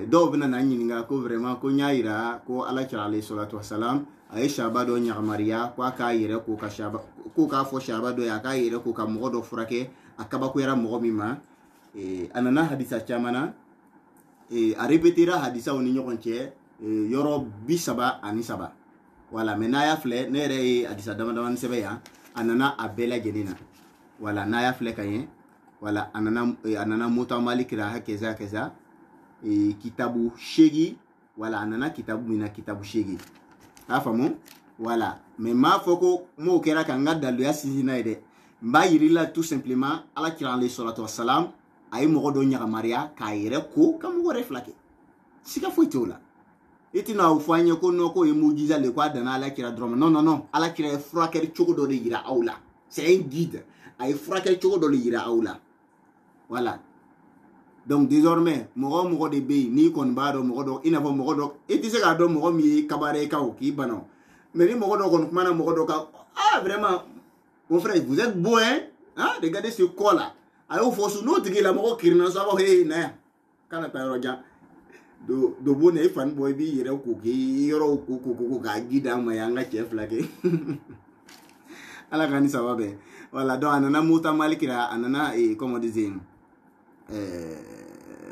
do bena na nyinga ko vraiment ko nyaira ko ala kira alayhi salatu wassalam ay shaba do nyamaria ko aka yire ko ka shaba ko ka fo shaba do ya ka yire ko ka mo do furake akaba ko yara mo mima anana hadisa chamana a répétera hadisa oni nyokonche yoro bisaba ani saba wala menaya fle nere hadisa dama sebe ya anana abela genina wala naya fle kayen wala anana mota malikira hakeza kitabu shegi wala anana kitabu mina kitabu shegi afamu wala mais ma foko mo kera kanga dalu ya sisina ide mba yirila tout simplement ala kira alayhi salatu wassalam ay mo do nyaga maria kayire ko kam go reflake sika foitola itina ufanye ko no ko emujiza le kwa dana ala kira drama non ala kira fraker choko do de yira aula c'est un guide ay fraker choko do le yira aula voilà donc désormais mo de be ni kon baro mo do ina fo mo do etise ga do mo mi kabare ka o ki bano mais ni mo do kon mana mo do ka vraiment mon frère vous êtes beau hein regardez ce corps là ayo fosu no tigi la mo kirna so ba he na kana pa roja do bone fan boy bi yere ko ki yoro ko ga gida ma yanga chef lake ala kani sababe wala do anana muta malikira anana comment dire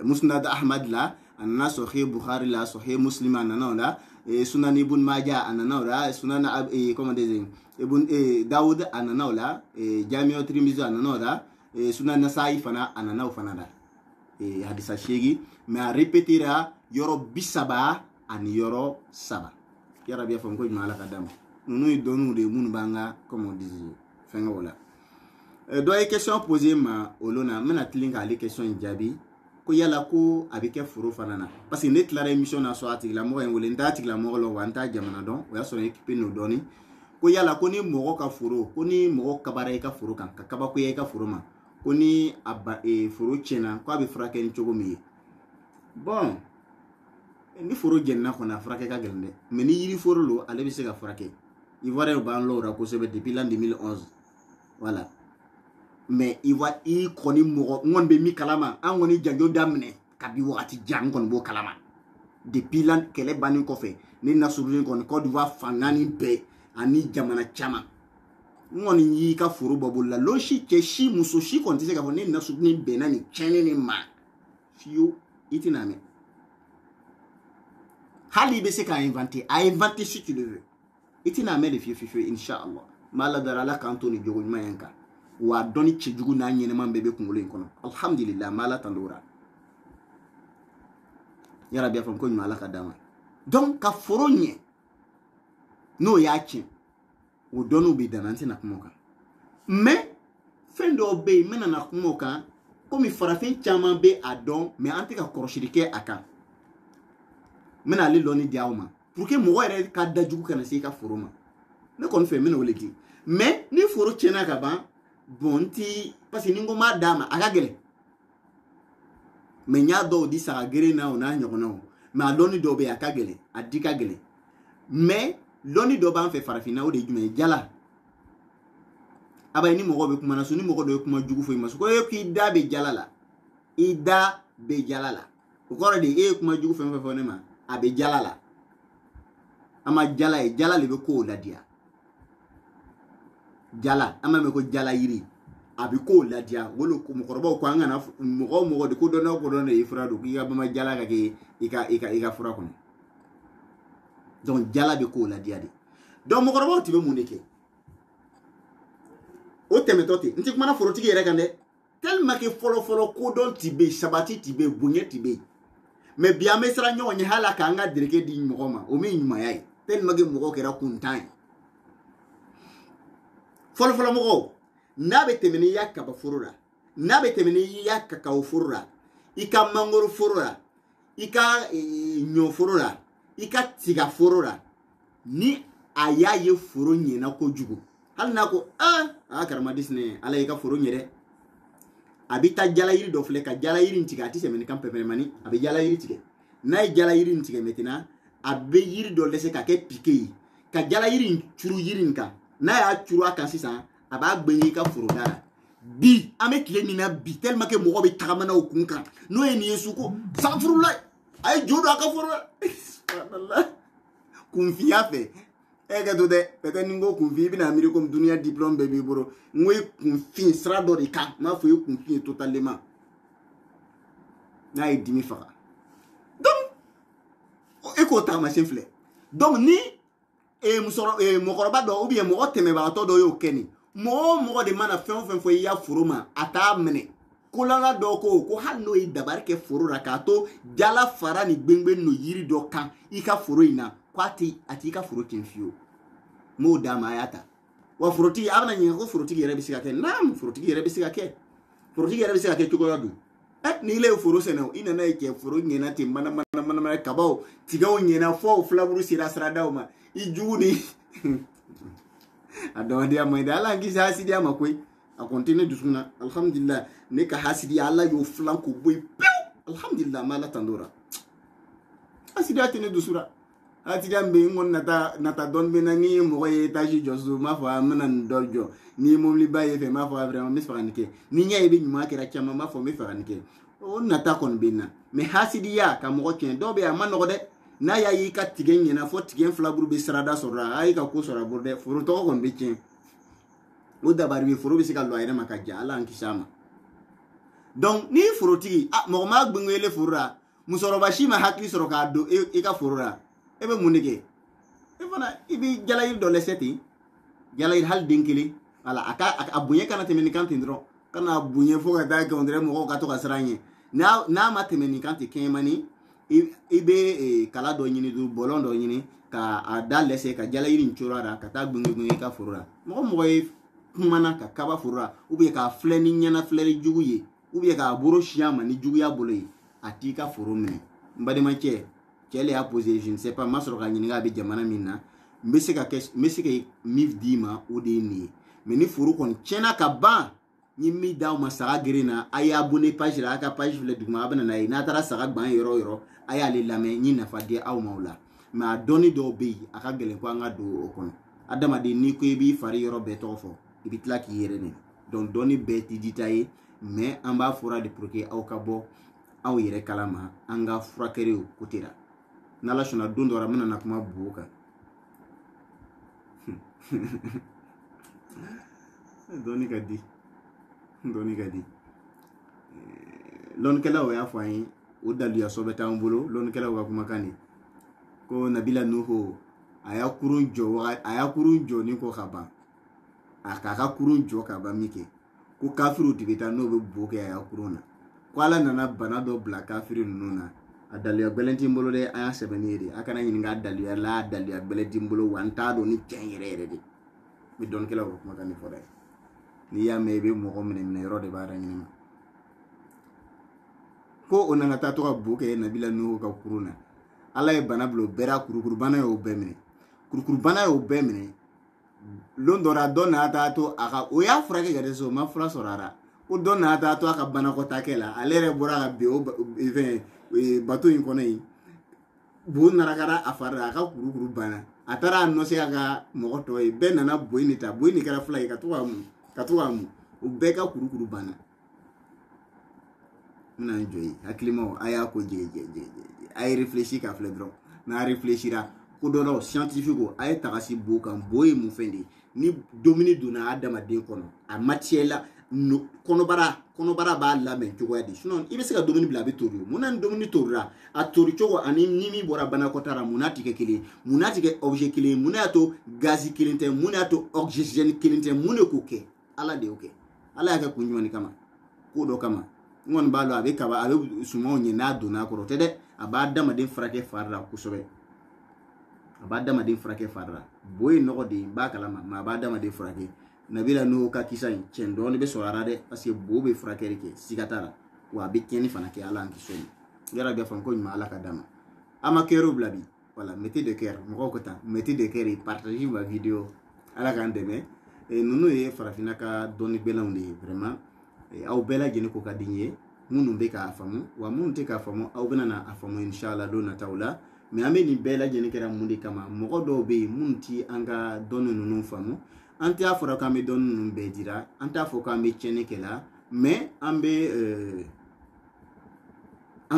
musnad ahmad la anana sahih bukhari la sahih muslim anana la sunan ibn majah anana la sunan comment dire ibn daud anana la jami'u tirmidhi anana la sunan nasai fana anana fana da hadisa shegi mais a répétera yoro bisaba ani yoro saba ya rabbi fam ko mala kadam nunu donu de mun banga comme on dit fenga wala do ay question posée ma olona mena tlinga ali question jabi ko yala ko abike furo fana na parce que net la émission na so atigla mo en wole nda atigla mo lo wanta jamana don o ya so équipe no doni ko yala ko ni mo ka furo ko ni mo ka bare ka furo kan ka kaba ko ye ka furo ma koni aba foro chena ko abi frake ni chogo mi bon ni foro jenna ko na frake ka gelende mais ni yiri foro lo ale bi se ka frake ivoire ban lo ra ko sebe depuis l'an 2011 voilà mais ivoire i koni mo ngon be mi kalama an woni janjo damne kabi wakati jangon bo kalama depuis l'an kele bani ko fe ni nasuru ko Côte d'Ivoire fangani be ani jamana chama ngoni yi ka furu bobulla lo shi ke shi muso shi konti se ka fone na subni benani chene ni ma fiu itiname hali be se ka inventer si tu le veux itiname de fiu inshallah mala darala kantoni jogo mayanka wa doni ci jugu na nyene man bebe kungolo en kono alhamdulillah mala tandura ya rabbi afam ko mala kadama donc ka furu nye no ya chi o donu be dananti na kumoka mais fendo be mena na kumoka comme farafin chama be adon mais antika koroshirike aka mena ale lɔni di aw ma pour que mɔgɔ yɛrɛ ka dajugu kana se ka foro ma ne kɔni fɛ mena o le di mais ni foro tiɲɛna ka ban bon ti parce que ni n ko m'a d'a ma a ka gɛlɛn mais n y'a dɔw di saga gere na o n'a ɲɔgɔnnaw mais a lɔni dɔw bɛ yen a ka gɛlɛn a di ka gɛlɛn mais lɔni dɔ b'an fɛ farafinna o de ye jumɛn ye jala aba ni mɔgɔ bɛ kuma na so ni mɔgɔ dɔ ye kuma jugu fɔ i ma so ko e k'i da bɛ jala la i da bɛ jala la o kɔrɔ de e ye kuma jugu fɛn fɛn fɔ ne ma a bɛ jala la a ma jala ye jala de bɛ kow ladiya jala an b'a mɛn ko jala yiri a bɛ kow ladiya wolo mɔgɔkɔrɔbaw ko an kana mɔgɔ de ko dɔn o ko dɔn de ye fura don k'i ka bama jala ka kɛ i ka fura kɔnɔ donc jala bɛ kow ladiya de donc mɔgɔkɔrɔbaw tun bɛ mun de kɛ o tɛmɛtɔ ten n tɛ kumana forotigi yɛrɛ kan dɛ tellement que fɔlɔ kodɔn ti bɛ yen sabati ti bɛ yen bonya ti bɛ yen mais bi an bɛ siran ɲɔgɔn ɲɛ hali k'an ka dereke di mɔgɔ ma o min ɲumanya ye tellement que mɔgɔw kɛra kuntan ye fɔlɔ mɔgɔw n'a bɛ tɛmɛ n'i y'a kaba foro la n'a bɛ tɛmɛ n'i y'a kakao foro la i ka mangoro foro la i ka ɲɔ foro la i ka tiga foro la ni a y'a ye foro ɲɛna kojugu hali n'a ko a karamadi sinɛ ala y'i ka foro ɲɛ dɛ a bɛ taa jala yiri dɔ filɛ ka jala yiri in tigɛ a tɛ tɛmɛ ni kan pɛpɛrɛmani a bɛ jala yiri tigɛ n'a ye jala yiri in tigɛ maintenant a bɛ yiri dɔ dɛsɛ ka kɛ pike ye ka jala yiri in curu yiri in kan n'a y'a curu a kan sisan a b'a gbɛɲɛ i ka foroda la bi an bɛ tile min na bi tellement que mɔgɔ bɛ tagama o kun kan n'o ye nin ye su ko sanfurula a ye jo don a ka foro la kunfiya fɛ e ka to dɛ peut-être ni n ko kunfin i bɛna miiri comme duniya diplôme bɛɛ b'i bolo n ko i kunfin sira dɔ de kan n m'a fɔ i kunfin ye totalement n'a ye dimi faga donc e k'o taamasiyɛn filɛ donc ni mɔgɔkɔrɔba dɔ ou bien mɔgɔ tɛmɛbagatɔ dɔ y'o kɛ nin mɔgɔ o mɔgɔ de mana fɛn o fɛn fɔ i y'a foro ma a t'a minɛ kolanga dɔ ko hali n'o ye dabari kɛ foro la k'a to jala fara ni gbengben no yiri dɔ kan i ka foro in na ko a t'i ka foro tiɲɛ fiyewu m'o d'a ma a y'a ta wa forotigi a bɛna ɲininka ko forotigi yɛrɛ bɛ se ka kɛ naam forotigi yɛrɛ bɛ se ka kɛ forotigi yɛrɛ bɛ se ka kɛ cogoya dun ni ile ye foro sɛnɛ i nana ye cɛ foro ɲɛna ten mana kabaw tigaw ɲɛna fɔ o filaburu sera siradaw ma i jugu ni a dɔgɔdenya ma ɲi dɛ ala an kisi hasidiya ma koyi a kɔni tɛ ne dusukun na alhamdulilah ne ka hasidiya ala y'o filan k'o bɔ yen pewu alhamdulilah n bɛ ala tanto la hasidiya tɛ ne dusu la hasidiya min bɛ yen n kɔni nata dɔɔni bɛ n na ni ye mɔgɔ ye etazi jɔ so n b'a fɔ n bɛna nin dɔ jɔ ni ye mobiliba ye fɛ n b'a fɔ vraiment n bɛ fɛ ka nin kɛ ni ɲɛ ye bɛ ɲuman kɛra caman n b'a fɔ n bɛ fɛ ka nin kɛ o nata kɔni bɛ n na mais hasidiya ka mɔgɔ tiɲɛ dɔw bɛ yen a ma nɔgɔ dɛ n'a y'a ye i ka tigɛ ɲɛna fɔ tigɛ filaburu bɛ sarada sɔrɔ la a y'i ka ko sɔrɔ a bolo dɛ foro tɔgɔ kɔni bɛ tiɲɛ o dabari bɛ foro bɛ se ka lɔ a yɛrɛ ma ka ja ala an kisi a ma donc ni forotigi mɔgɔ ma gbɛngbɛnle foro la musokɔrɔba si ma hakili sɔrɔ k'a don i ka foro la e bɛ mun de kɛ e fana i bɛ jala yiri dɔ lɛsɛ ten jala yiri hali den kelen wala a bonya kana tɛmɛ nin kan ten dɔrɔn kana bonya fo ka taa kɛ on dirait mɔgɔw ka to ka siran ɲɛ n'a ma tɛmɛ nin kan ten kɛɲɛmani i bɛ kala dɔ ɲini bɔlɔn dɔ ɲini k'a da lɛsɛ ka jala yiri in coro a la ka taa gbɛngbɛn i ka foro la mɔgɔ ye kumana ka kaba foro la ou bien k'a filɛ ni ɲɛna filɛli jugu ye ou bien k'a bolo siya ma ni juguya bolo ye a t'i ka foro minɛ n balimacɛ cɛ le y'a posé je ne sais pas n ma sɔrɔ ka ɲininka a bɛ jamana min na n bɛ se ka min d'i ma o de ye nin ye mais ni foro kɔni tiɲɛna ka ban ni min d'aw ma saga geren na a y'a abonné page la a ka page filɛ duguma a bɛ na ye n'a taara saga ban yɔrɔ o yɔrɔ a y'ale lamɛn n ye nafa di aw ma o la mais a dɔnni dɔw bɛ yen a ka gɛlɛn ko an ka don o kɔnɔ adamaden n'i ko i b'i fari yɔrɔ bɛɛ tɔgɔ fɔ i bɛ tila k'i yɛrɛ nɛni donc dɔnni bɛɛ tɛ dita ye mais an b'a fɔra de pour que aw ka bɔ aw yɛrɛ kalama an ka furakɛliw côté la n'ala sɔnna don dɔ la n bɛna na kuma bo kan dɔnni ka di lɔnnikɛlaw y'a fɔ an ye o daluya sɔbɛ t'an bolo lɔnnikɛlaw ka kumakan de ko nabila nuhu a y'a kurun jɔ ni ko ka ban a k'a ka kurun jɔ ka ban min kɛ ko kafiriw de bɛ taa n'o bɛ bo kɛ a y'a kurun na ko ala nana bana dɔ bila kafiri ninnu na a daluya gbɛlɛn t'i bolo dɛ an y'a sɛbɛnni ye de a kana ɲininka a daluya la a daluya gbɛlɛn t'i bolo wa n t'a dɔn ni tiɲɛ yɛrɛ de n bɛ dɔnnikɛlaw ka kumakan de fɔ dɛ n'i y'a mɛn i bɛ mɔgɔ minɛ yɔrɔ de b'a da ɲinima ko o nana taa to ka bo kɛ nabila nuhu ka kurun na ala ye bana bilo bɛra kurukuru bana y'o bɛɛ minɛ kurukuru bana y'o bɛɛ minɛ lon dɔ la dɔ n'a ta to a ka o y'a furakɛ ka dɛsɛ o ma fura sɔrɔ a la ko dɔ n'a ta to a ka banakɔtaakɛ la ale yɛrɛ bɔra ka bin o fɛn bato in kɔnɔ yen bo narakara a fari la a ka kurukuru bana a taara a nɔse a ka mɔgɔ tɔ ye bɛɛ nana boyi de ta boyi de kɛra fila ye ka to k'a mu o bɛɛ ka kurukuru bana n bɛna n jɔ ye hakilimaw a y'a ko jɛgɛ a ye réfléchir k'a filɛ dɔrɔn n'a réfléchira ko dɔ la scientifique a ye taga si bo kan bo ye mun fɛn de ye ni dumuni donna adamaden kɔnɔ a matière la kɔnɔbara b'a labɛn cogoya di sinon i bɛ se ka dumuni bila a bɛ tori mun na ni dumuni torira a tori cogo ani ni min bɔra banakɔtaa la mun n'a ti kɛ kelen mun n'a ti kɛ objet kelen mun y'a to gazi kelen tɛ mun y'a to oxygène kelen tɛ mun de k'o kɛ ala de y'o kɛ ala y'a kɛ kun jumɛn kama ko dɔ kama n kɔni b'a dɔn a bɛ sumanw ɲɛ n'a donna a kɔrɔ tɛ dɛ a b'a adamaden furakɛ fari la kosɛbɛ a b'a adamaden furakɛ fari la bo ye nɔgɔ de ye n b'a kalama mais a b'a adamaden furakɛ nabila n'o ka kisa in tiɲɛ dɔɔni bɛ sɔrɔ a la dɛ parce que bo bɛ furakɛli kɛ siga t'a la wa a bɛ tiɲɛni fana kɛ ala an kisi o ma yala bɛ fɔ ko ɲuman ala ka d'a ma an ma kɛyɔrɔw bila bi voilà mettez de cœur mɔgɔw ko tan mettez de cœur et partagez ma vidéo ala k'an dɛmɛ ninnu ye farafinna ka dɔnni gbɛlanw de ye vraiment aw bɛɛ lajɛlen ko ka di n ye minnu bɛ k'a faamu wa minnu tɛ k'a faamu aw bɛna na a faamu inshallah don nataw la mais an bɛ nin bɛɛ lajɛlen kɛra mun de kama mɔgɔ dɔw bɛ yen minnu ti an ka dɔnni ninnu faamu an t'a fɔra k'an bɛ dɔnni ninnu bɛɛ dira an t'a fɔ k'an bɛ tiɲɛni kɛ la mais an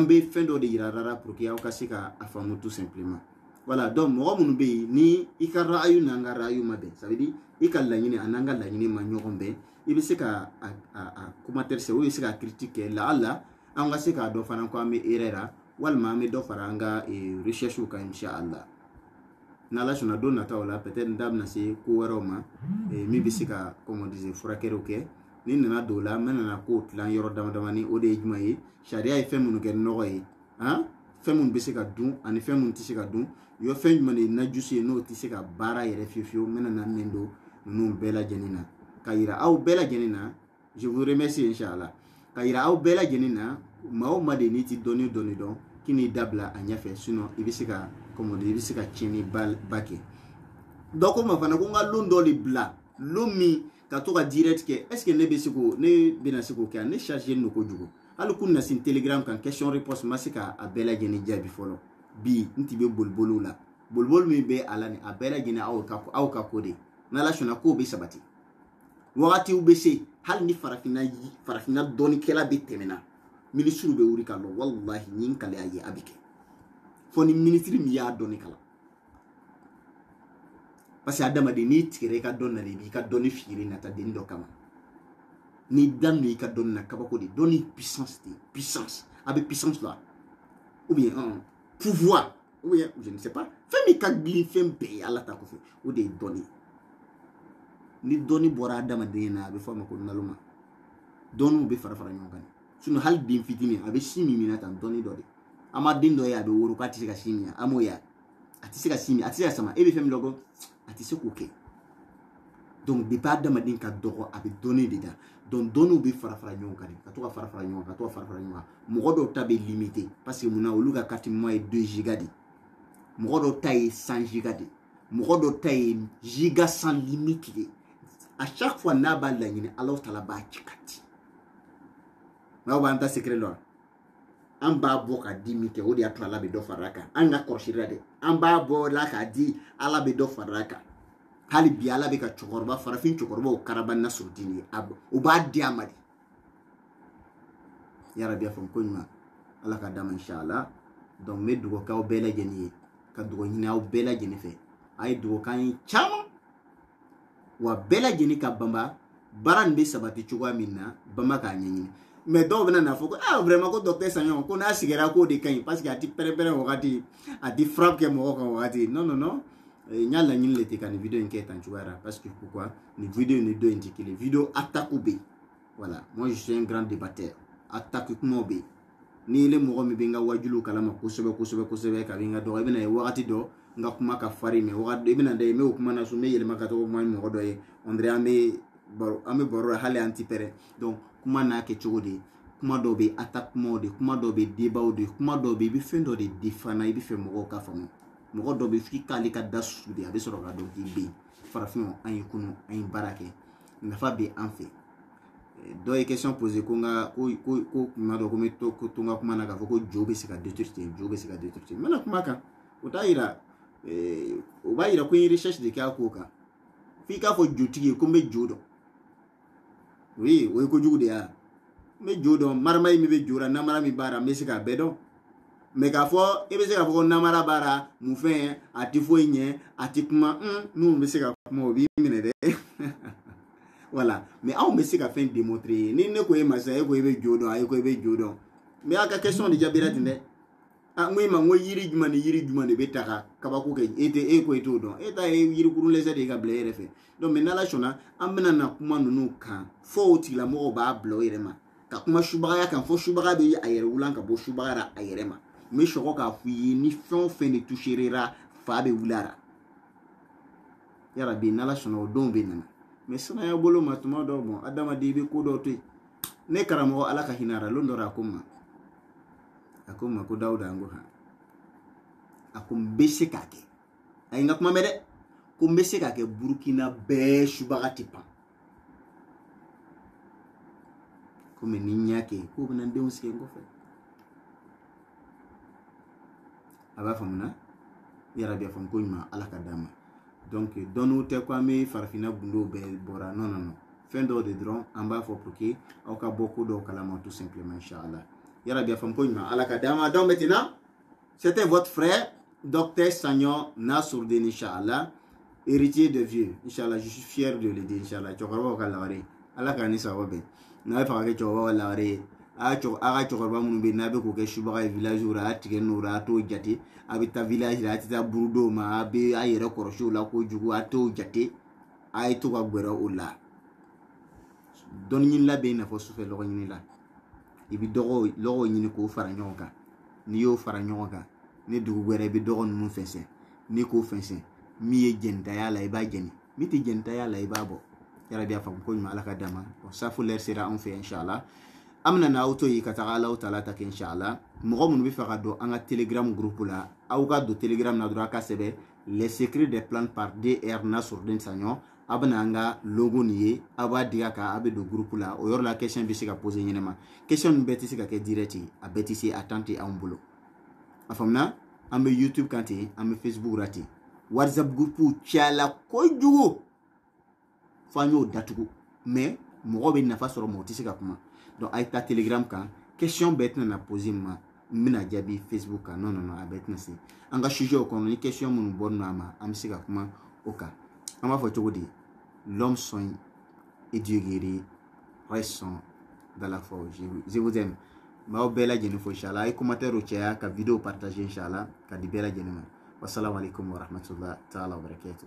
bɛ fɛn dɔ de yira la pour que aw ka se ka a faamu tout simplement voilà donc mɔgɔ minnu bɛ yen ni i ka ra'ayu n'an ka ra'ayu ma bɛn ça veut dire i ka laɲini a n'an ka laɲini ma ɲɔgɔn bɛn i bɛ se ka commentaire sɛ o bɛ se ka critique kɛ la'alla an ka se k'a dɔn fana ko an bɛ erreur la walima an bɛ dɔ fara an ka recherche kan inshallah n'ala sɔnna don nataw la peut-être n da bɛna se ko wɛrɛw ma min bɛ se ka comment dire furakɛliw kɛ ni nana don o la n bɛ nana kow tilan yɔrɔ dama damani o de ye jumɛn ye sariya ye fɛn minnu kɛ nɔgɔ ye fɛn minnu bɛ se ka dun ani fɛn minnu tɛ se ka dun yɔ fɛn jumɛn de ye najusi ye n'o tɛ se ka baara yɛrɛ fiyewu n bɛ nana min don ninnu bɛɛ lajɛlen na ka yira aw bɛɛ lajɛlen na je vous remercie inshallah ka yira aw bɛɛ lajɛlen na maa o maa de n'i ti dɔnni dɔn k'i n'i dabila a ɲɛfɛ sinon i bɛ se ka comment dire i bɛ se ka tiɲɛni ba kɛ dɔ ko ma fana ko n ka lon dɔ de bila lon min ka to ka direct kɛ est ce que ne bɛna se k'o kɛ ne chargé no kojugu hali kun na sin telegram kan question réponse ma se ka a bɛɛ lajɛlen jaabi fɔlɔ bi n ti bɛ boliboliw la boliboli min bɛ a la nin a bɛɛ lajɛlen aw ka ko de n'ala sɔnna k'o bɛ sabati wagatiw bɛ se hali ni farafinna dɔnnikɛla bɛ tɛmɛna minisiriw bɛ wuli ka lɔ wallahi nin kale a ye a bɛ kɛ fɔ ni minisiri min y'a dɔnni kalan parce que adamaden n'i tigɛra i ka dɔnni na de i b'i ka dɔnni firi nata den dɔ kama n'i dan don i ka dɔnni na kabako de dɔnni puissance de puissance a bɛ puissance la ou bien pouvoir ou bien je ne sais pas fɛn min ka girin fɛn bɛɛ ye ala ta kɔfɛ o de ye dɔnni ni dɔnni bɔra adamaden na a bɛ fɔ a ma ko naloma dɔnniw bɛ fara ɲɔgɔn kan sinon hali den fitinin a bɛ si min minɛ tan dɔnni dɔ de an ma den dɔ ye a bɛ woro k'a tɛ se ka si min an m'o ye a tɛ se ka si min a tɛ se ka sama e bɛ fɛn min dɔn ko a tɛ se k'o kɛ donc depuis adamaden ka dɔgɔ a bɛ dɔnni de da donc dɔnniw bɛ fara ɲɔgɔn kan ka to ka fara ɲɔgɔn kan ka to ka fara ɲɔgɔn kan mɔgɔ dɔw ta bɛ limité parce que munna olu ka carte mémoire ye 2 giga de mɔgɔ dɔw ta ye 100 giga de mɔgɔ dɔw ta ye giga sans limite de à chaque fois n'a b'a laɲini Alahu Taala b'a ci ka di n'aw b'an ta secret dɔn an b'a bɔ ka di min kɛ o de y'a to ala bɛ dɔ fara a kan an ka kɔlɔsili la dɛ an b'a bɔ la k'a di ala bɛ dɔ fara a kan hali bi ala bɛ ka cɛkɔrɔba farafin cɛkɔrɔbaw karabani Nasrudini ye o b'a di a ma de yarabi a fɔ ko ɲuman ala ka d'a ma inshallah donc n bɛ dugawu k'aw bɛɛ lajɛlen ye ka dugawu ɲini aw bɛɛ lajɛlen fɛ a ye dugawu k'an ye caman wa bɛɛ lajɛlen ka banba baara nin bɛ sabati cogoya min na banba k'a ɲɛɲini mais dɔw bɛna na fɔ ko vraiment ko docteur Saɲɔn ko n'a sigira k'o de ka ɲi parce que a ti pɛrɛn-pɛrɛn wagati a ti frappe kɛ mɔgɔ kan wagati non n y'a laɲini de ten ka nin video in kɛ tan cogoya la parce que pourquoi nin video ni dɔ in ti kelen video attaque bɛ yen voilà moi je suis un grand débatteur attaque kumaw bɛ yen ni le mɔgɔ min bɛ n ka wajuliw kalama kosɛbɛ ka bɛ n ka dɔgɔ i bɛna ye wagati dɔ n ka kuma ka farin mais wagati i bɛna da ye n bɛ o kuma na so n bɛ yɛlɛma ka to kuma ni mɔgɔ dɔ ye on dirait an bɛ baro la hali an ti pɛrɛn donc kuma n'a kɛ cogo de kuma dɔw bɛ attaquement de kuma dɔw bɛ débat de kuma dɔw bɛ i bɛ fɛn dɔ de défend i bɛ fɛ mɔgɔw ka faamu mɔgɔ dɔ bɛ f'i k'ale ka da su de a bɛ sɔrɔ ka dɔn k'i bɛ yen farafinw an ye kunu an ye baara kɛ nafa bɛ an fɛ dɔ ye question posé ko nka ko kuma dɔ ko n bɛ to n ka kuma na k'a fɔ ko jo bɛ se ka détruire jo bɛ se ka détruire n bɛna kuma kan o t'a yira o b'a yira ko n ye recherche de kɛ a ko kan f'i k'a fɔ jotigi ye ko n bɛ jo dɔn oui o ye kojugu de ye n bɛ jo dɔn marama min bɛ jo la namara min b'a la n bɛ se k'a bɛɛ dɔn mais k'a fɔ i bɛ se k'a fɔ ko namara b'a la mun fɛn a tɛ foyi ɲɛ a tɛ kuma n'u bɛ se ka kuma o b'i minɛ dɛ voilà mais anw bɛ se ka fɛn démontrer ni ne ko e ma sisan e ko e bɛ jo dɔn a ye ko e bɛ jo dɔn mais a ka question de jaabira ten dɛ n ko e ma n ko yiri jumɛn ni yiri jumɛn de bɛ ta ka kabako kɛ e ko e t'o dɔn e ta ye yiri kurunlɛsɛ de ye ka bila e yɛrɛ fɛ donc mais n'ala sɔnna an bɛna na kuma ninnu kan fo o tigilamɔgɔw b'a bila o yɛrɛ ma ka kuma subagaya kan fo subaga bɛ a yɛrɛ wulan ka bɔ subaga la a yɛrɛ ma n bɛ sɔgɔ k'a f'i ye ni fɛn o fɛn de touchera fa bɛ wuli a la yara bi n'ala sɔnna o don bɛ nana mais sanaya bolo ma tuma dɔw bɔn adamaden i bɛ ko dɔw to yen ne karamɔgɔ ala ka hinɛ a la don dɔ a ko n ma ko Dawuda n ko han a ko n bɛ se k'a kɛ a ye n ka kuma mɛn dɛ ko n bɛ se k'a kɛ Burukina bɛɛ subaga tɛ pan ko mais ni n y'a kɛ k'o bɛna n denw sigi n kɔfɛ a b'a faamu na yarabi a faamu ko ɲuman ala ka d'a ma donc dɔnniw tɛ ko an bɛ farafinna gundow bɛɛ bɔra non fɛn dɔw de dɔrɔn an b'a fɔ pour que aw ka bɔ ko dɔw kalama tout simplement inchallah yarabi a faamu ko ɲuman ala ka d'a ma donc maintenant c'était votre frère docteur Sagnon Nassourdine inchallah héritier de vieux inchallah je suis fier de le dire inchallah cɛkɔrɔbaw ka lawari ala ka ni sababu bɛn n'a bɛ fɛ ka kɛ cɛkɔrɔbaw ka lawari a ka cɛkɔrɔba minnu bɛ yen n'a bɛ k'o kɛ subaga ye village la a tigɛ n'o la a t'o jate a bɛ taa village la a tɛ taa burudenw ma a bɛ a yɛrɛ kɔrɔsi o la kojugu a t'o jate a ye to ka gbɛrɛ o la dɔnni ɲinila bɛ i n'a fɔ sufɛ lɔgɔ ɲini la i bɛ lɔgɔw ɲini k'o fara ɲɔgɔn kan n'i y'o fara ɲɔgɔn kan ni dugu wɛrɛ i bɛ dɔgɔ ninnu fɛnsɛn n'i k'o fɛnsɛn min ye jɛnitaya la i b'a jɛni min tɛ jɛnitaya la i b'a bɔ yarabi a faamu ko ɲuman ala ka d'a ma safo lɛri sera anw fɛ inchallah an bɛna n'aw to yen ka taga alaw taala ta kɛ inchallah mɔgɔ minnu bɛ fɛ ka don an ka telegram groupe la aw ka don telegram na dɔrɔn a ka sɛbɛn les secrets des plans par DR Nassourdine Sagnon a bɛna an ka logo nin ye a b'a dig'a kan a bɛ don groupe la o yɔrɔ la question bɛ se ka poser ɲɛnama question nin bɛɛ tɛ se ka kɛ direct a bɛɛ tɛ se a temps tɛ anw bolo a faamuna an bɛ YouTube kan ten an bɛ Facebook la ten WhatsApp groupe cayala kojugu fo an y'o datugu mais mɔgɔ bɛ nafa sɔrɔ mɔgɔ tɛ se ka kuma donc a ye taa telegram kan question bɛɛ tɛna na poser ma n bɛna jaabi Facebook kan non a bɛɛ tɛna se an ka sujet o kɔnɔ ni question minnu bɔra a ma an bɛ se ka kuma o kan an b'a fɔ cogo di l'homme soigne et Dieu guérit restons dans la foi je vous aime m'aw bɛɛ lajɛlen fo inchallah a ye commentaire o caya ka vidéo partager inchallah ka di bɛɛ lajɛlen ma wassalamu alaikum wa rahmatullahi ta'ala wa barakatuh